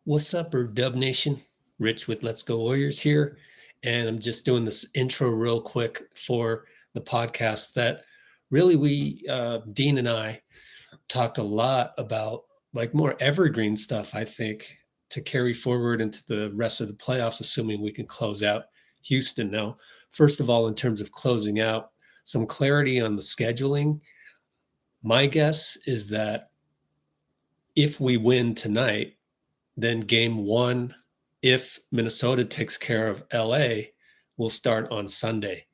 What's up, DubNation? Rich with Let's Go Warriors here. And I'm just doing this intro real quick for the podcast that really Dean and I talked a lot about, like more evergreen stuff, I think, to carry forward into the rest of the playoffs, assuming we can close out Houston. Now, first of all, in terms of closing out, some clarity on the scheduling. My guess is that if we win tonight, then game one, if Minnesota takes care of LA, will start on Sunday.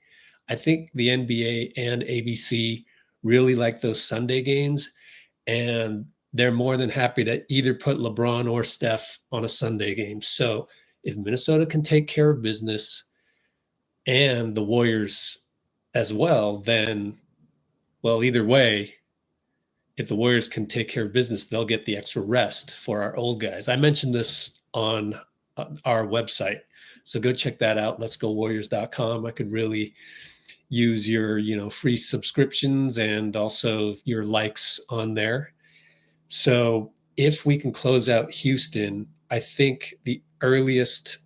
I think the NBA and ABC really like those Sunday games, and they're more than happy to either put LeBron or Steph on a Sunday game. So if Minnesota can take care of business and the Warriors as well, then, well, either way, if the Warriors can take care of business, they'll get the extra rest for our old guys. I mentioned this on our website, so go check that out. Let'sGoWarriors.com. I could really use your free subscriptions and also your likes on there. So if we can close out Houston, I think the earliest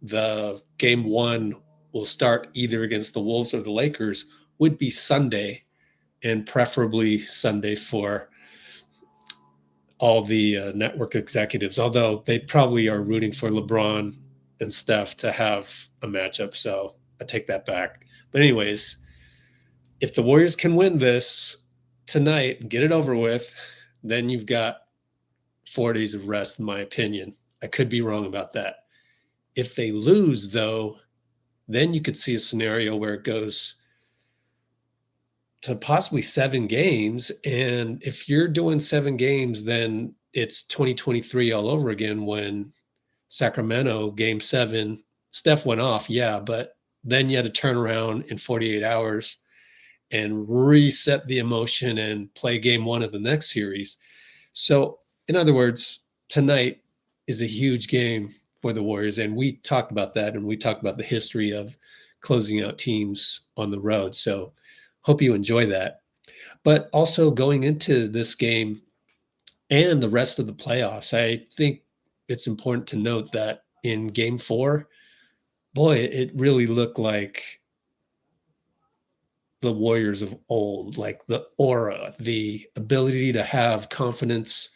the game one will start either against the Wolves or the Lakers would be Sunday, and preferably Sunday for all the network executives, although they probably are rooting for LeBron and Steph to have a matchup. So I take that back. But anyways, if the Warriors can win this tonight and get it over with, then you've got 4 days of rest, in my opinion. I could be wrong about that. If they lose, though, then you could see a scenario where it goes to possibly 7 games. And if you're doing 7 games, then it's 2023 all over again when Sacramento game 7, Steph went off. Yeah. But then you had to turn around in 48 hours and reset the emotion and play game 1 of the next series. So in other words, tonight is a huge game for the Warriors. And we talked about that. And we talked about the history of closing out teams on the road. So hope you enjoy that. But also going into this game and the rest of the playoffs, I think it's important to note that in game 4, boy, it really looked like the Warriors of old, like the aura, the ability to have confidence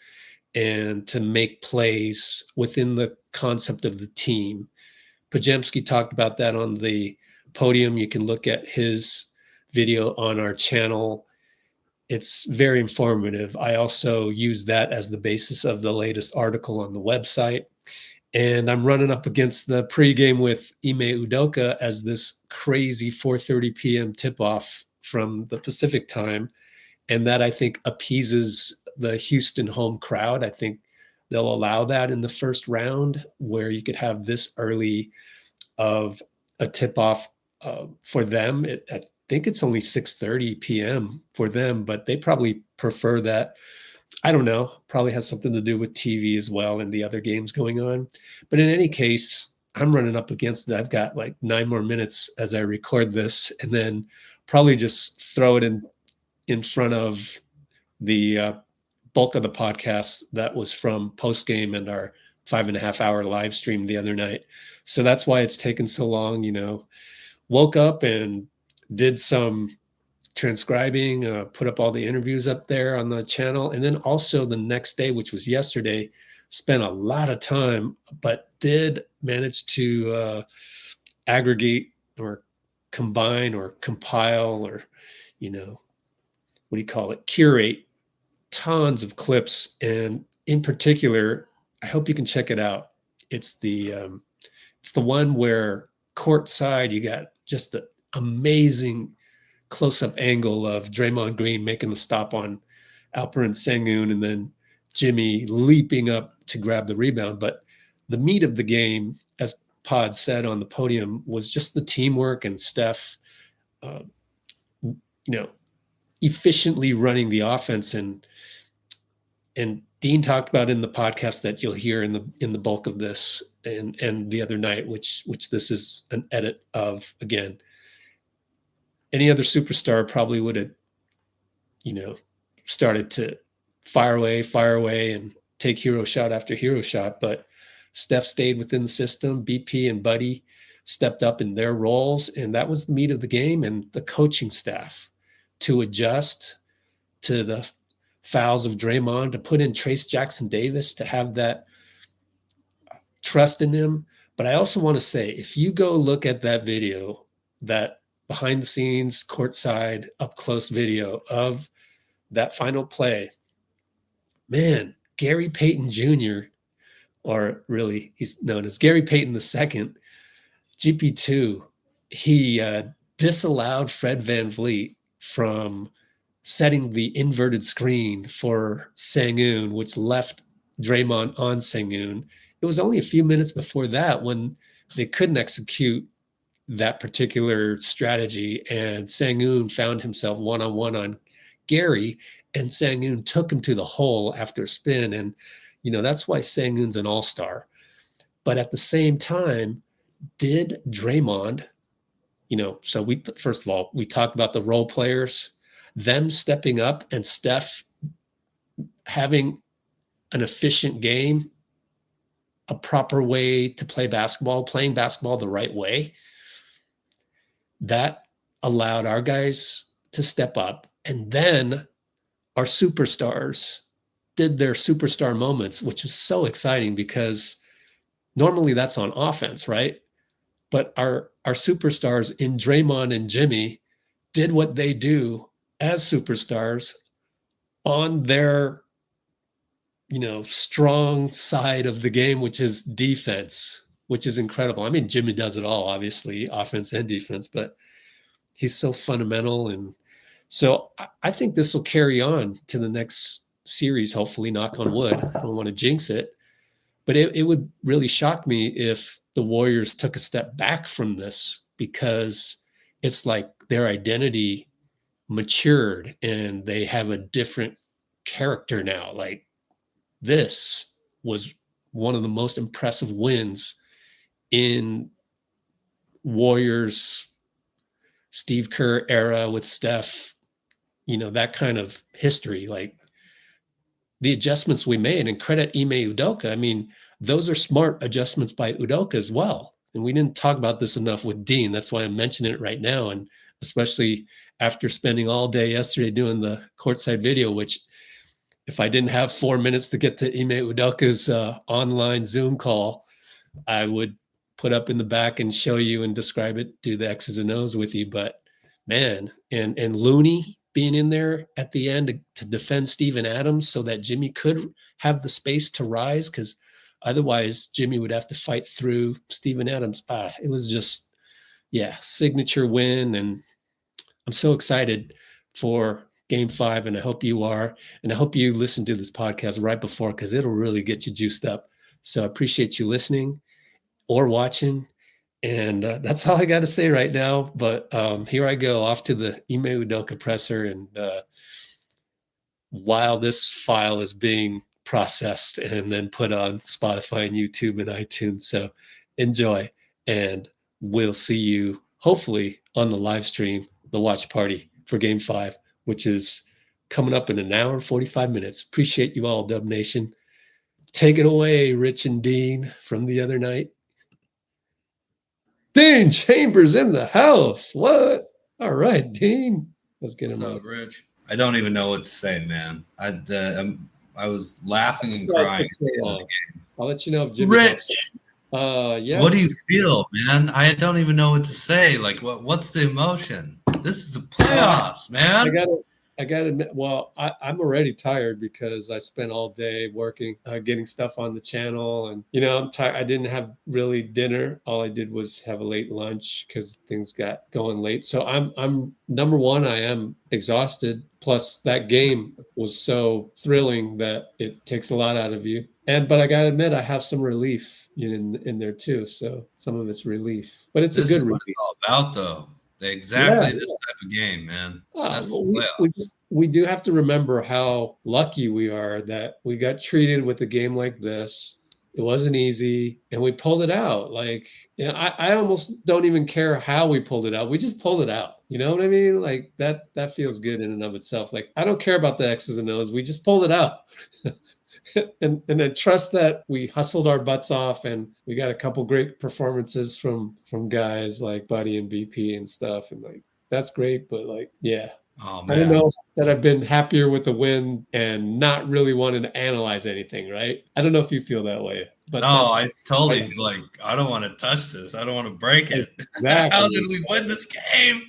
and to make plays within the concept of the team. Pajemski talked about that on the podium. You can look at his video on our channel. It's very informative. I also use that as the basis of the latest article on the website. And I'm running up against the pregame with Ime Udoka as this crazy 4:30 p.m. tip-off from the Pacific time. And that, I think, appeases the Houston home crowd. I think they'll allow that in the first round, where you could have this early of a tip-off for them. I think it's only 6:30 p.m. for them, but they probably prefer that. I don't know, probably has something to do with TV as well and the other games going on. But in any case, I'm running up against it. I've got like 9 more minutes as I record this, and then probably just throw it in front of the bulk of the podcast that was from postgame and our 5.5-hour live stream the other night. So that's why it's taken so long. Woke up and did some transcribing, put up all the interviews up there on the channel. And then also the next day, which was yesterday, spent a lot of time, but did manage to aggregate or combine or compile or, what do you call it? Curate tons of clips. And in particular, I hope you can check it out. It's the one where courtside, you got just the amazing close-up angle of Draymond Green making the stop on Alfred and Sengun, and then Jimmy leaping up to grab the rebound. But the meat of the game, as Pod said on the podium, was just the teamwork and Steph, efficiently running the offense. And Dean talked about in the podcast that you'll hear in the bulk of this and the other night, which this is an edit of again. Any other superstar probably would have, started to fire away and take hero shot after hero shot, but Steph stayed within the system. BP and Buddy stepped up in their roles, and that was the meat of the game. And the coaching staff to adjust to the fouls of Draymond, to put in Trace Jackson Davis, to have that trust in him. But I also want to say, if you go look at that video, that behind the scenes, courtside, up close video of that final play, man, Gary Payton Jr., or really he's known as Gary Payton II, GP2, he disallowed Fred VanVleet from setting the inverted screen for Sengun, which left Draymond on Sengun. It was only a few minutes before that when they couldn't execute that particular strategy, and Sengun found himself one-on-one on Gary, and Sengun took him to the hole after a spin. And, you know, that's why Sengun's an all-star. But at the same time, did Draymond, you know, so we, first of all, we talked about the role players, them stepping up, and Steph having an efficient game, a proper way to play basketball, playing basketball the right way. That allowed our guys to step up. And then our superstars did their superstar moments, which is so exciting because normally that's on offense, right? But our superstars in Draymond and Jimmy did what they do as superstars on their, you know, strong side of the game, which is defense, which is incredible. I mean, Jimmy does it all, obviously, offense and defense, but he's so fundamental. And so I think this will carry on to the next series, hopefully, knock on wood. I don't want to jinx it, but it would really shock me if the Warriors took a step back from this, because it's like their identity matured and they have a different character now. Like, this was one of the most impressive wins in Warriors Steve Kerr era with Steph, you know, that kind of history. Like, the adjustments we made, and credit Ime Udoka. I mean, those are smart adjustments by Udoka as well. And we didn't talk about this enough with Dean. That's why I'm mentioning it right now. And especially after spending all day yesterday doing the courtside video, which, if I didn't have 4 minutes to get to Ime Udoka's online Zoom call, I would put up in the back and show you and describe it, do the X's and O's with you. But man, and Looney being in there at the end to defend Steven Adams so that Jimmy could have the space to rise, because otherwise Jimmy would have to fight through Steven Adams. It was just, yeah, signature win. And I'm so excited for Game 5, and I hope you are. And I hope you listen to this podcast right before, because it'll really get you juiced up. So I appreciate you listening or watching. And that's all I got to say right now. But here I go off to the Ime Udoka presser. And while this file is being processed and then put on Spotify and YouTube and iTunes. So enjoy. And we'll see you hopefully on the live stream, the watch party for Game 5, which is coming up in an hour and 45 minutes. Appreciate you all, DubNation. Take it away, Rich and Dean, from the other night. Dean Chambers in the house. What? All right, Dean. Let's get him What's up. up, Rich? I don't even know what to say, man. I was laughing and crying. I'll let you know if Jimmy Rich, yeah. What do you feel, man? I don't even know what to say. Like, what's the emotion? This is the playoffs, man. I got to admit, well, I'm already tired because I spent all day working, getting stuff on the channel. And, you know, I'm tired. I didn't have really dinner. All I did was have a late lunch because things got going late. So I'm number one, I am exhausted. Plus that game was so thrilling that it takes a lot out of you. But I got to admit, I have some relief in there too. So some of it's relief, but it's a good relief. What it's all about, though. This type of game, man. We do have to remember how lucky we are that we got treated with a game like this. It wasn't easy, and we pulled it out. Like, you know, I almost don't even care how we pulled it out. We just pulled it out. You know what I mean? Like that feels good in and of itself. Like, I don't care about the X's and O's. We just pulled it out. and I trust that we hustled our butts off and we got a couple great performances from guys like Buddy and BP and stuff. And like, that's great. But like, yeah, Oh I don't man. know that I've been happier with the win and not really wanting to analyze anything, right? I don't know if you feel that way, but No, that's it's totally like I don't want to touch this. I don't want to break it. exactly. How did we win this game?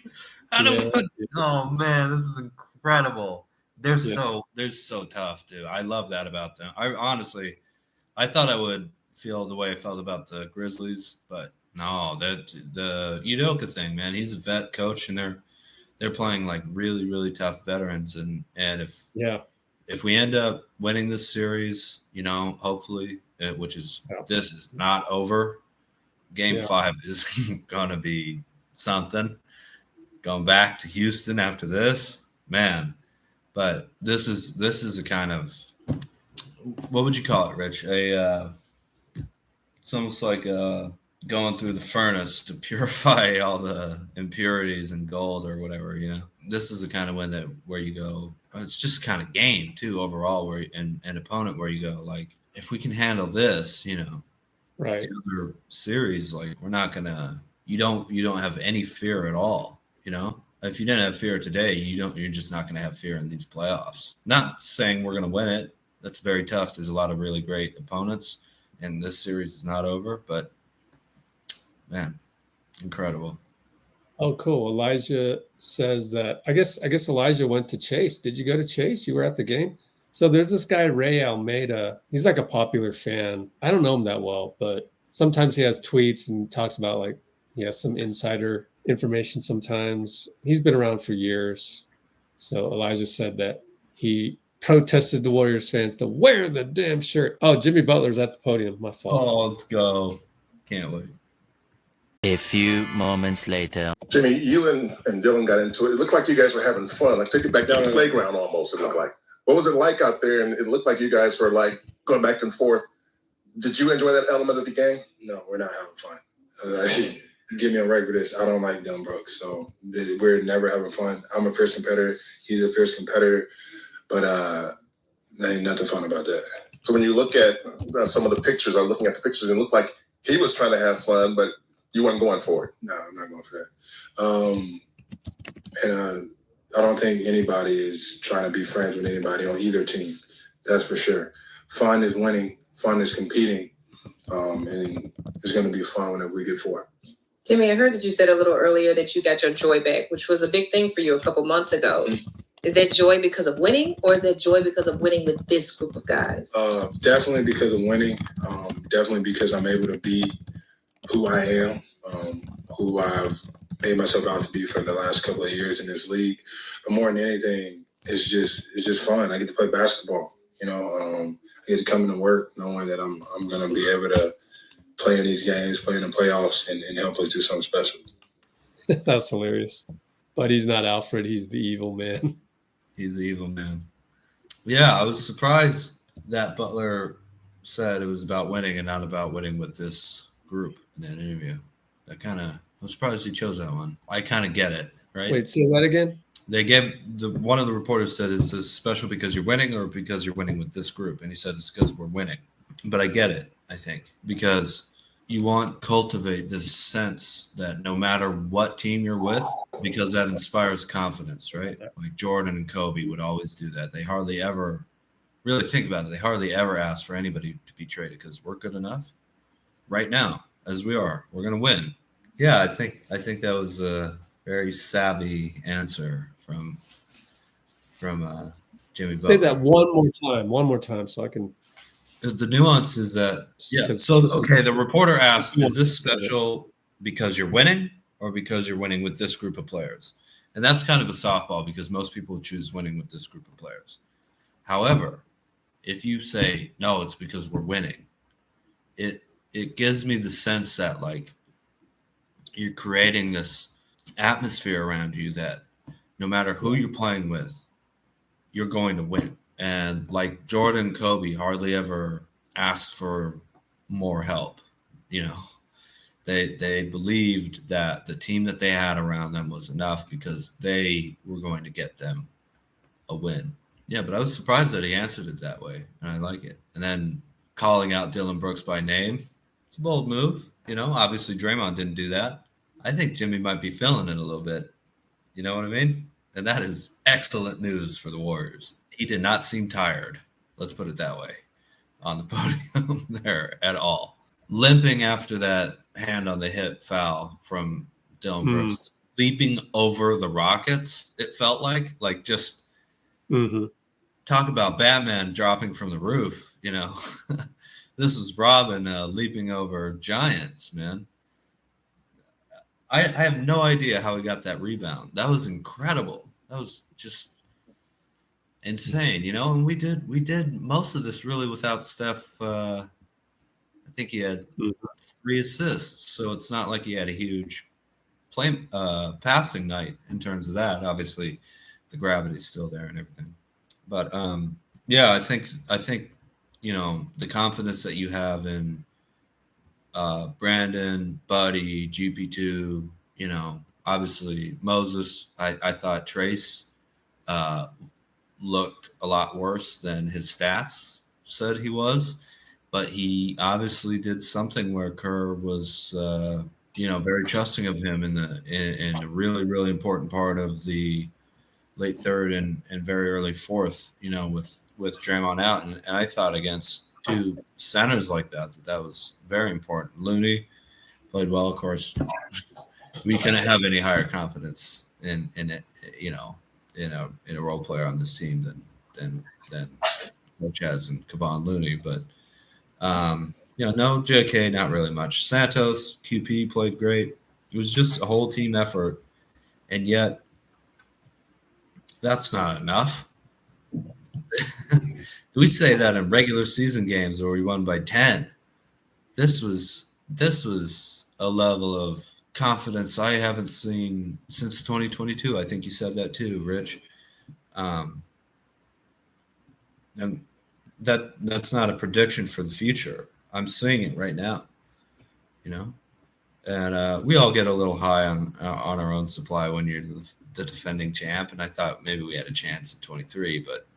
How did Yeah. we? Oh man, this is incredible. They're so tough, dude. I love that about them. I honestly, I thought I would feel the way I felt about the Grizzlies, but no, that the Udoka thing, man. He's a vet coach, and they're playing like really, really tough veterans, and if we end up winning this series, you know, hopefully, which is this is not over. Game 5 is gonna be something. Going back to Houston after this, man. But this is a kind of, what would you call it, Rich? It's almost like going through the furnace to purify all the impurities and gold or whatever, you know. This is the kind of win where you go, it's just kind of game too overall, where and an opponent where you go, like, if we can handle this, you know, right. The other series, like, we're not gonna, you don't have any fear at all, you know. If you didn't have fear today, you're just not going to have fear in these playoffs. Not saying we're going to win it. That's very tough. There's a lot of really great opponents, and this series is not over. But man, incredible. Oh, cool. Elijah says that. I guess Elijah went to Chase. Did you go to Chase? You were at the game. So there's this guy Ray Almeida. He's like a popular fan. I don't know him that well, but sometimes he has tweets and talks about like he has some insider information sometimes. He's been around for years. So Elijah said that he protested the Warriors fans to wear the damn shirt. Oh, Jimmy Butler's at the podium. My fault. Oh, let's go. Can't wait. A few moments later. Jimmy, you and Dillon got into it. It looked like you guys were having fun. Like, take it back to the playground almost, it looked like. What was it like out there? And it looked like you guys were like going back and forth. Did you enjoy that element of the game? No, we're not having fun. Give me a record for this. I don't like Dillon Brooks, so we're never having fun. I'm a fierce competitor. He's a fierce competitor, but there ain't nothing fun about that. So when you look at some of the pictures, I'm looking at the pictures, and it looked like he was trying to have fun, but you weren't going for it. No, I'm not going for that. And I don't think anybody is trying to be friends with anybody on either team. That's for sure. Fun is winning. Fun is competing. And it's going to be fun whenever we get forward. Jimmy, I heard that you said a little earlier that you got your joy back, which was a big thing for you a couple months ago. Mm-hmm. Is that joy because of winning, or is that joy because of winning with this group of guys? Definitely because of winning. Definitely because I'm able to be who I am, who I've made myself out to be for the last couple of years in this league. But more than anything, it's just fun. I get to play basketball. You know, I get to come into work knowing that I'm going to be able to play in these games, play in the playoffs, and help us do something special. That's hilarious. But he's not Alfred. He's the evil man. He's the evil man. Yeah, I was surprised that Butler said it was about winning and not about winning with this group in that interview. I'm surprised he chose that one. I kind of get it, right? Wait, say that again? They gave one of the reporters said, is this special because you're winning or because you're winning with this group? And he said it's because we're winning. But I get it, I think, because you want to cultivate this sense that no matter what team you're with, because that inspires confidence, right? Like Jordan and Kobe would always do that. They hardly ever really think about it. They hardly ever ask for anybody to be traded because we're good enough right now, as we are. We're going to win. Yeah, I think that was a very savvy answer from Jimmy Butler. Say that one more time so I can. The nuance is that, yeah. So, okay, the reporter asked, is this special because you're winning or because you're winning with this group of players? And that's kind of a softball because most people choose winning with this group of players. However, if you say, no, it's because we're winning, it gives me the sense that, like, you're creating this atmosphere around you that no matter who you're playing with, you're going to win. And like Jordan and Kobe hardly ever asked for more help. You know, they believed that the team that they had around them was enough because they were going to get them a win. Yeah, but I was surprised that he answered it that way, and I like it. And then calling out Dillon Brooks by name, it's a bold move. Obviously Draymond didn't do that. I think Jimmy might be feeling it a little bit. You know what I mean? And that is excellent news for the Warriors. He did not seem tired, let's put it that way, on the podium there at all. Limping after that hand on the hip foul from Dillon Brooks, leaping over the Rockets, it felt like just talk about Batman dropping from the roof, This was Robin leaping over giants, man. I have no idea how he got that rebound. That was incredible. That was just insane, and we did most of this really without Steph. I think he had 3 assists, so it's not like he had a huge passing night in terms of that. Obviously, the gravity's still there and everything. But yeah, I think the confidence that you have in Brandon, Buddy, GP2, obviously Moses. I thought Trace looked a lot worse than his stats said he was, but he obviously did something where Kerr was, very trusting of him in a really, really important part of the late third and very early fourth, with Draymond out. And I thought against 2 centers like that was very important. Looney played well, of course. We couldn't have any higher confidence in it, in a role player on this team than Chez and Kevon Looney. But no JK, not really much. Santos, QP played great. It was just a whole team effort, and yet that's not enough. We say that in regular season games where we won by 10. This was a level of confidence I haven't seen since 2022. I think you said that too, Rich. And that's not a prediction for the future. I'm seeing it right now, And we all get a little high on our own supply when you're the defending champ, and I thought maybe we had a chance in 23, but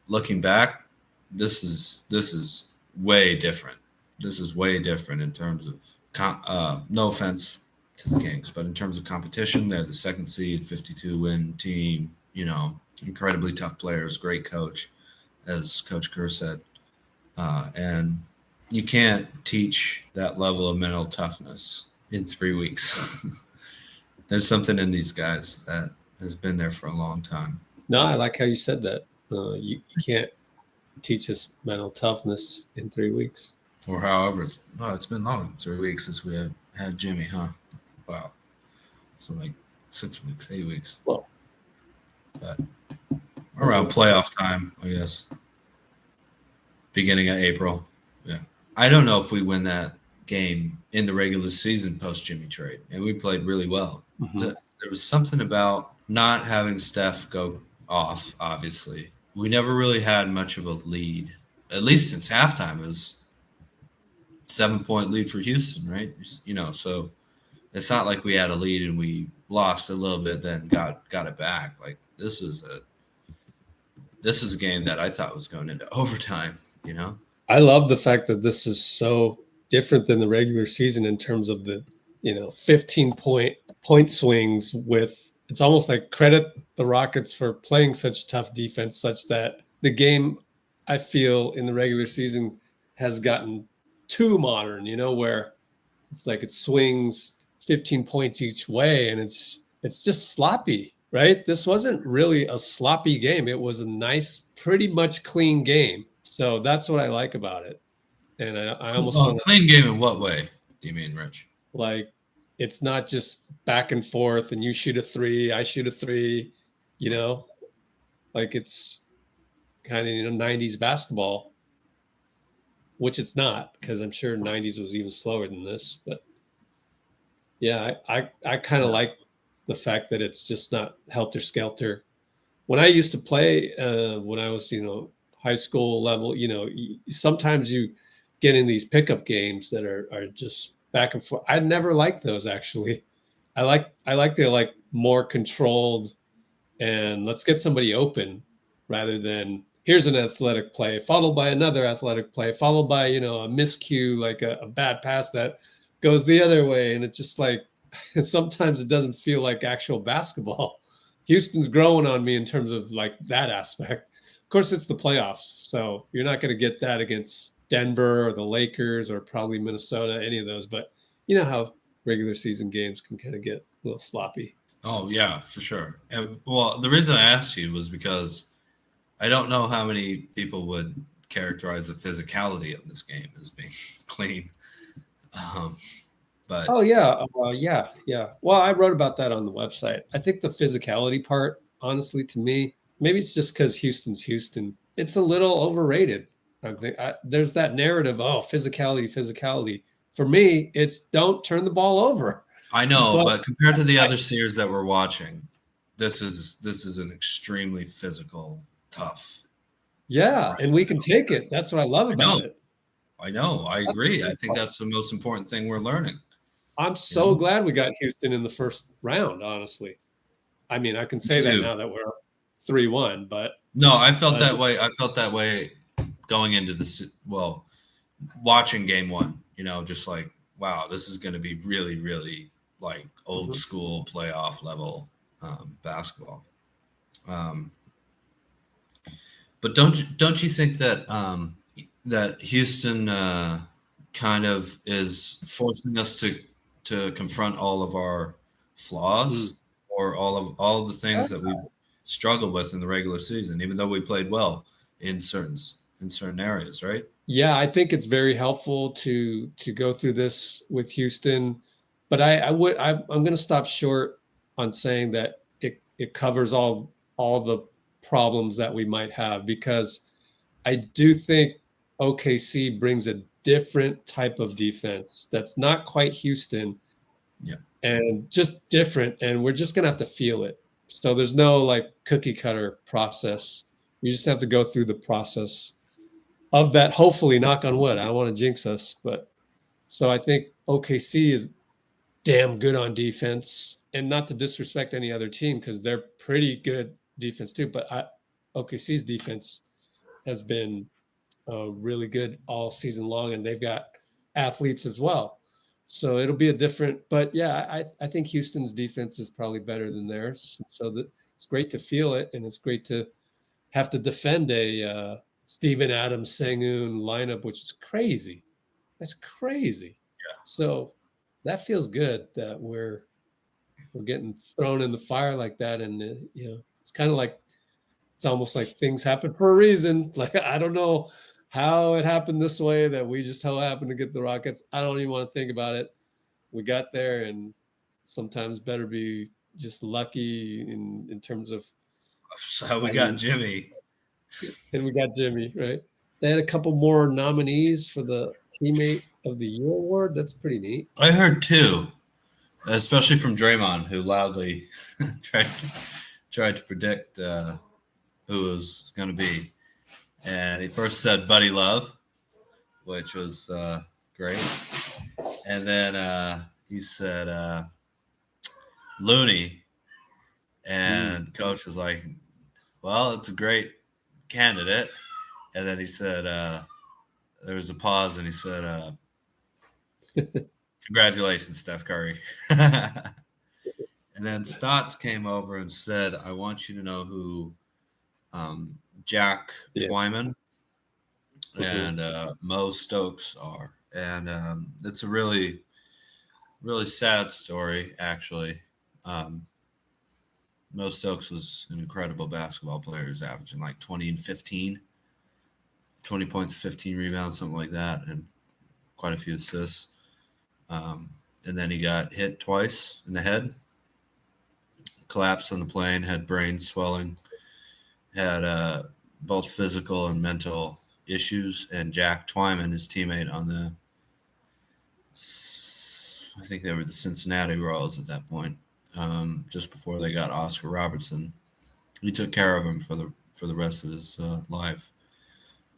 looking back, this is way different. This is way different in terms of no offense to the Kings, but in terms of competition, they're the 2nd seed, 52-win team. Incredibly tough players, great coach, as Coach Kerr said, and you can't teach that level of mental toughness in 3 weeks. There's something in these guys that has been there for a long time. No, I like how you said that. You can't teach us mental toughness in 3 weeks. Or however, it's been long. 3 weeks since we had Jimmy, huh? Wow. So like 6 weeks, 8 weeks. Well, but around playoff time, I guess. Beginning of April. Yeah. I don't know if we win that game in the regular season post Jimmy trade, and we played really well. There was something about not having Steph go off, obviously. We never really had much of a lead, at least since halftime. It was 7-point lead for Houston, right? So it's not like we had a lead and we lost a little bit, then got it back. Like this is a game that I thought was going into overtime, I love the fact that this is so different than the regular season in terms of the 15-point swings. With it's almost like credit the Rockets for playing such tough defense, such that the game, I feel, in the regular season has gotten too modern, where it's like it swings 15 points each way and it's just sloppy, right? This wasn't really a sloppy game. It was a nice, pretty much clean game. So that's what I like about it. And I almost clean game in what way do you mean, Rich? Like it's not just back and forth and you shoot a 3, I shoot a 3, like it's kind of 90s basketball, which it's not, because I'm sure 90s was even slower than this. But yeah, I kind of like the fact that it's just not helter-skelter. When I used to play, when I was, high school level, sometimes you get in these pickup games that are just back and forth. I never liked those, actually. I like the more controlled and let's get somebody open. rather than here's an athletic play followed by another athletic play followed by, a miscue, like a bad pass that goes the other way. And it's just like, sometimes it doesn't feel like actual basketball. Houston's growing on me in terms of like that aspect. Of course, it's the playoffs, so you're not going to get that against Denver or the Lakers or probably Minnesota, any of those. But you know how regular season games can kind of get a little sloppy. Oh yeah, for sure. And, well, the reason I asked you was because I don't know how many people would characterize the physicality of this game as being clean. But Oh yeah, yeah. Well, I wrote about that on the website. I think the physicality part, honestly, to me, maybe it's just because Houston's Houston. It's a little overrated. I think there's that narrative. Oh, physicality. For me, it's don't turn the ball over. I know, but compared to the other series that we're watching, this is an extremely physical, tough. Yeah, and we can take it. That's what I love about it. I know. I agree. I think that's the most important thing we're learning. I'm so glad we got Houston in the first round, honestly. I mean, I can say that now that we're 3-1, but no, I felt that way. I felt that way going into this. Well, watching game one, just like, wow, this is going to be really, really like old school playoff level basketball. But don't you think that that Houston kind of is forcing us to confront all of our flaws or all of the things that we've struggled with in the regular season, even though we played well in certain areas, right? Yeah, I think it's very helpful to go through this with Houston, but I'm going to stop short on saying that it covers all the problems that we might have, because I do think OKC brings a different type of defense that's not quite Houston. Yeah. And just different, and we're just going to have to feel it. So there's no like cookie cutter process. You just have to go through the process of that, hopefully, knock on wood. I don't want to jinx us, but so I think OKC is damn good on defense, and not to disrespect any other team because they're pretty good defense too. But OKC's defense has been really good all season long, and they've got athletes as well. So it'll be a different, but yeah, I think Houston's defense is probably better than theirs. So it's great to feel it, and it's great to have to defend a Steven Adams Sengun lineup, which is crazy. That's crazy. Yeah. So that feels good that we're getting thrown in the fire like that, and it's kind of like it's almost like things happen for a reason. Like I don't know how it happened this way, that we just so happened to get the Rockets. I don't even want to think about it. We got there, and sometimes better be just lucky in terms of how we got Jimmy. And we got Jimmy, right? They had a couple more nominees for the Teammate of the Year award. That's pretty neat. I heard two, especially from Draymond, who loudly tried to predict who it was going to be. And he first said Buddy Love, which was great. And then he said Looney. And coach was like, well, it's a great candidate. And then he said, there was a pause, and he said, congratulations, Steph Curry. And then Stotts came over and said, I want you to know who Jack Twyman and Mo Stokes are. And it's a really, really sad story, actually. Mo Stokes was an incredible basketball player. He was averaging like 20 and 15, 20 points, 15 rebounds, something like that, and quite a few assists. And then he got hit twice in the head, collapsed on the plane, had brain swelling, had both physical and mental issues. And Jack Twyman, his teammate on the, I think they were the Cincinnati Royals at that point, just before they got Oscar Robertson, he took care of him for the rest of his life.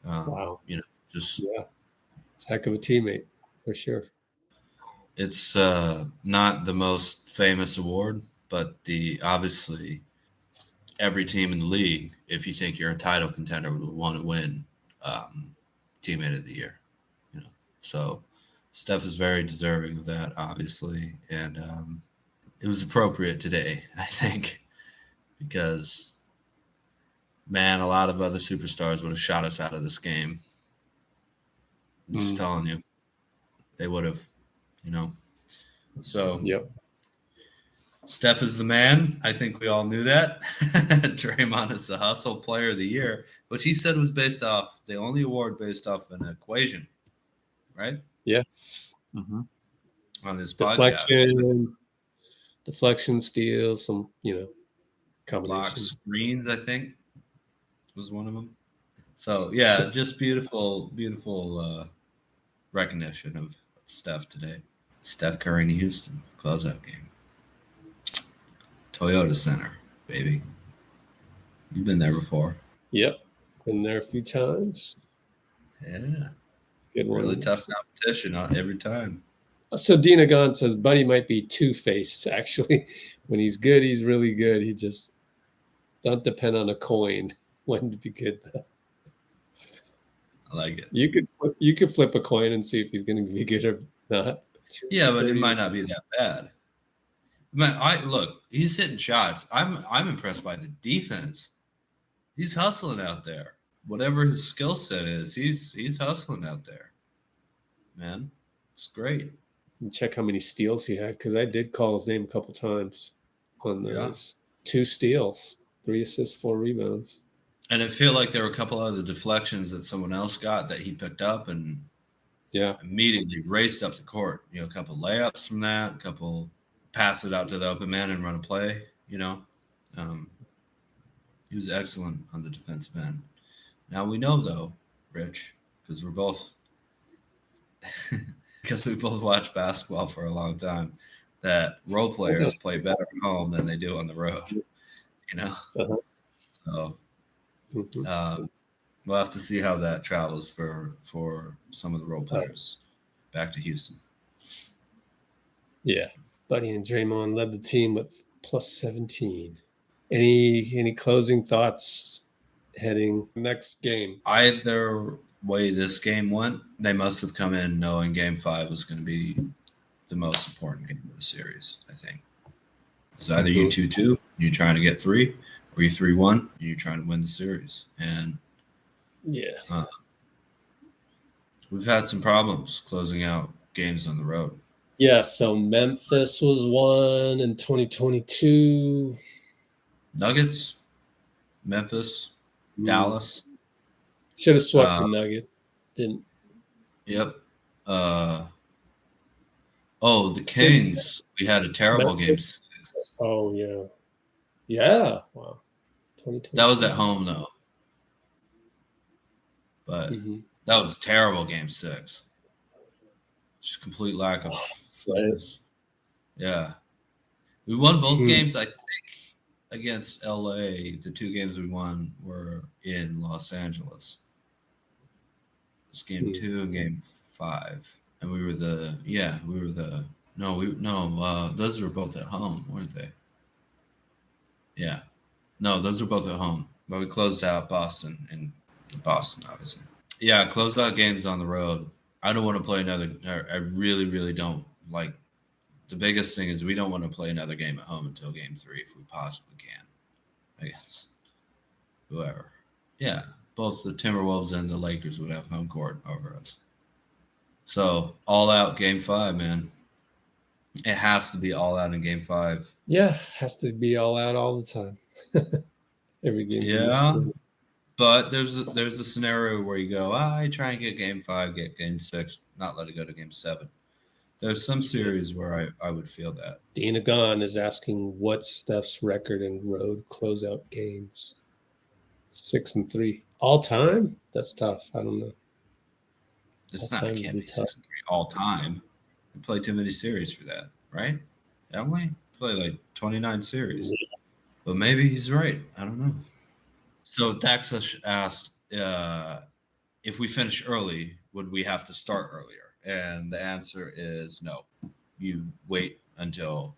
Wow. It's a heck of a teammate for sure. It's not the most famous award, but obviously every team in the league if you think you're a title contender would want to win teammate of the year. So Steph is very deserving of that, obviously, and it was appropriate today, I think, because man, a lot of other superstars would have shot us out of this game. I'm just telling you, they would have, So Yep. Steph is the man. I think we all knew that. Draymond is the hustle player of the year, which he said was based off the only award based off an equation, right? Yeah. On his podcast. Deflection, steals, some, combination. Block screens, I think, was one of them. So, yeah, just beautiful recognition of Steph today. Steph Curry in Houston, closeout game. Toyota Center, baby. You've been there before. Yep. Been there a few times. Yeah. Good one. Really tough competition every time. So Dina Gahn says Buddy might be two-faced, actually. When he's good, he's really good. He just don't depend on a coin when to be good, though. I like it. You could flip a coin and see if he's going to be good or not. Yeah, but it might not be that bad. Man, look, he's hitting shots. I'm impressed by the defense. He's hustling out there. Whatever his skill set is, he's hustling out there. Man, it's great. And check how many steals he had, because I did call his name a couple times on those. 2 steals, 3 assists, 4 rebounds. And I feel like there were a couple other deflections that someone else got that he picked up and immediately raced up the court. A couple layups from that, a couple pass it out to the open man and run a play. He was excellent on the defensive end. Now we know, though, Rich, because we both watched basketball for a long time, that role players play better at home than they do on the road. So we'll have to see how that travels for some of the role players back to Houston. Yeah. Buddy and Draymond led the team with plus 17. Any closing thoughts heading next game? Either way this game went, they must have come in knowing Game 5 was going to be the most important game of the series, I think. It's either you 2-2, you're trying to get 3, or you 3-1, and you're trying to win the series. And we've had some problems closing out games on the road. Yeah, so Memphis was one in 2022. Nuggets, Memphis, Dallas. Should have swept the Nuggets. Didn't. Yep. The Kings. We had a terrible game 6. Oh, yeah. Yeah. Wow. 2022. That was at home, though. But that was a terrible game 6. Just complete lack of focus. Yeah. We won both games, I think, against LA. The 2 games we won were in Los Angeles. It's game 2 and game 5. And those were both at home, weren't they? Yeah. No, those were both at home. But we closed out Boston, obviously. Yeah, closed out games on the road. I don't want to play another. I really, really don't. Like, the biggest thing is we don't want to play another game at home until game 3 if we possibly can. I guess. Whoever. Yeah. Both the Timberwolves and the Lakers would have home court over us. So, all out game 5, man. It has to be all out in game 5. Yeah, has to be all out all the time. Every game. Yeah. But there's a scenario where you go, I try and get game 5, get game 6, not let it go to game 7. There's some series where I would feel that. Dina Gahn is asking what's Steph's record in road closeout games? 6-3. All time? That's tough. I don't know. It can't be 6-3 all time. We play too many series for that, right? Haven't we? Play like 29 series. Yeah. But maybe he's right. I don't know. So Dax asked if we finish early, would we have to start earlier? And the answer is no. You wait until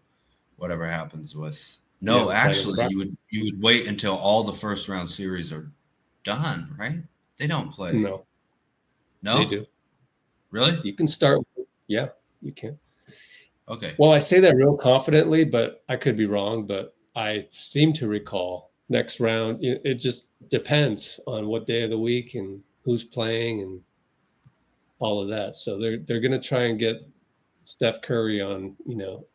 whatever happens with No, Yeah, actually, you would wait until all the first round series are done, right? They don't play. No, No, they do. Really? You can start. Yeah, you can. Okay. Well, I say that real confidently, but I could be wrong. But I seem to recall next round. It just depends on what day of the week and who's playing and all of that. So they're going to try and get Steph Curry on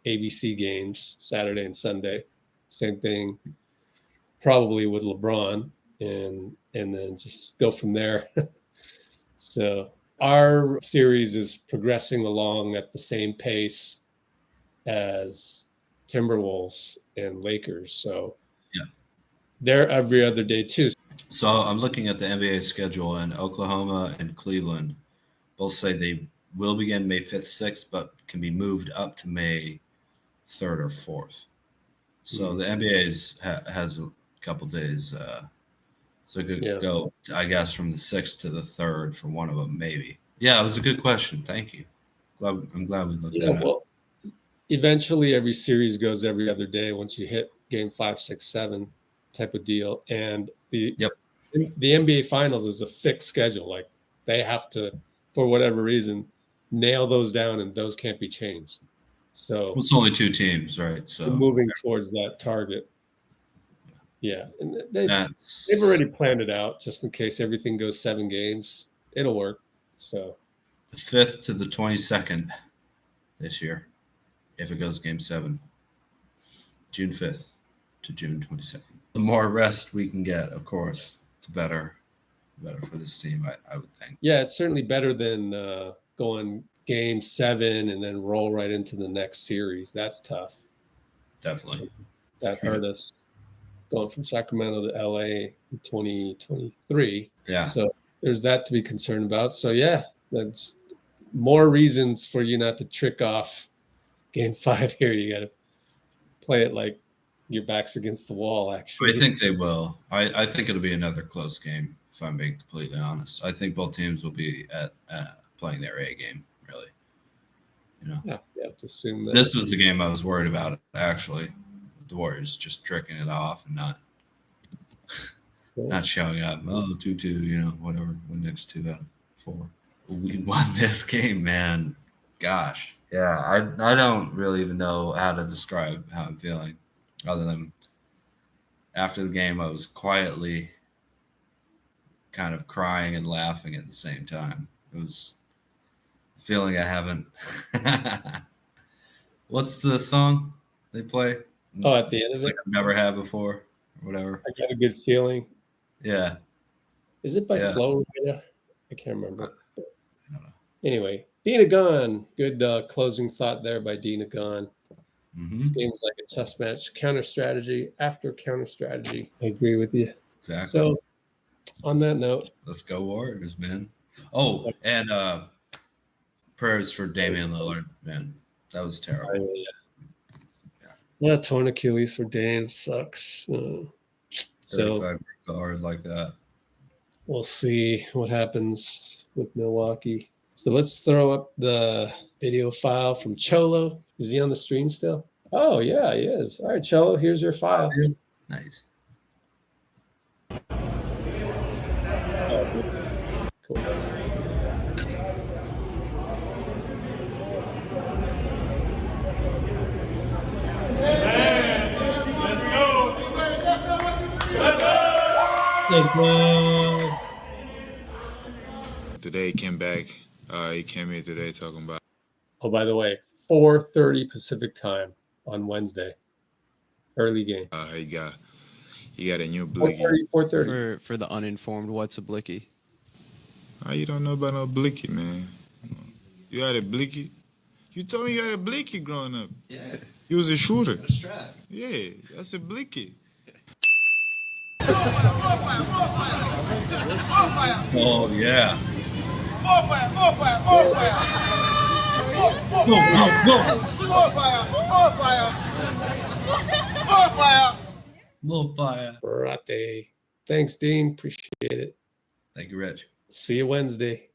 ABC games Saturday and Sunday. Same thing, probably with LeBron, and then just go from there. So our series is progressing along at the same pace as Timberwolves and Lakers. So yeah, they're every other day too. So I'm looking at the NBA schedule, and Oklahoma and Cleveland both say they will begin May 5th, 6th, but can be moved up to May 3rd or 4th. So the NBA has a couple days. So it could go, I guess, from the 6th to the 3rd for one of them, maybe. Yeah, it was a good question. Thank you. I'm glad we looked that up. Eventually, every series goes every other day once you hit game 5, 6, 7 type of deal. And the NBA Finals is a fixed schedule. Like they have to, for whatever reason, nail those down, and those can't be changed. So it's only 2 teams, right? So moving towards that target. Yeah, and they've already planned it out just in case everything goes 7 games. It'll work. So the 5th to the 22nd this year, if it goes game 7, June 5th to June 22nd. The more rest we can get, of course, the better for this team, I would think. Yeah, it's certainly better than going game 7 and then roll right into the next series. That's tough. Definitely. That hurt us going from Sacramento to LA in 2023. Yeah. So there's that to be concerned about. So yeah, that's more reasons for you not to trick off game 5 here. You got to play it like your back's against the wall, actually. I think they will. I think it'll be another close game, if I'm being completely honest. I think both teams will be at playing their A game, really. Yeah, you have to assume that. This was the game I was worried about, actually. The Warriors just tricking it off and not showing up. 2-2, whatever. Win next 2 out of 4. We won this game, man. Gosh. Yeah, I don't really even know how to describe how I'm feeling, other than after the game I was quietly kind of crying and laughing at the same time. It was a feeling I haven't. What's the song they play? Oh, at the end of it? Like I've never had before, or whatever. I got a good feeling. Yeah. Is it by Flo Rida? I can't remember. I don't know. Anyway, Dina Gone. Good closing thought there by Dina Gone. Mm-hmm. This game was like a chess match. Counter strategy after counter strategy. I agree with you. Exactly. So, on that note, let's go Warriors, man. Oh, and prayers for Damian Lillard, man. That was terrible. Yeah, torn Achilles for Dame sucks. So guard like that. We'll see what happens with Milwaukee. So let's throw up the video file from Cholo. Is he on the stream still? Oh yeah, he is. All right, Cholo, here's your file. Nice. Cool. Today he came back. He came here today talking about. Oh, by the way, 4:30 Pacific time on Wednesday. Early game. He got a new blicky. 4:30. For the uninformed, what's a blicky? You don't know about no blicky, man. You had a blicky? You told me you had a blicky growing up. Yeah. You was a shooter. A strap. Yeah, that's a blicky. Oh yeah. More fire, more fire, more fire. More fire. More fire. Brate. Thanks, Dean. Appreciate it. Thank you, Rich. See you Wednesday.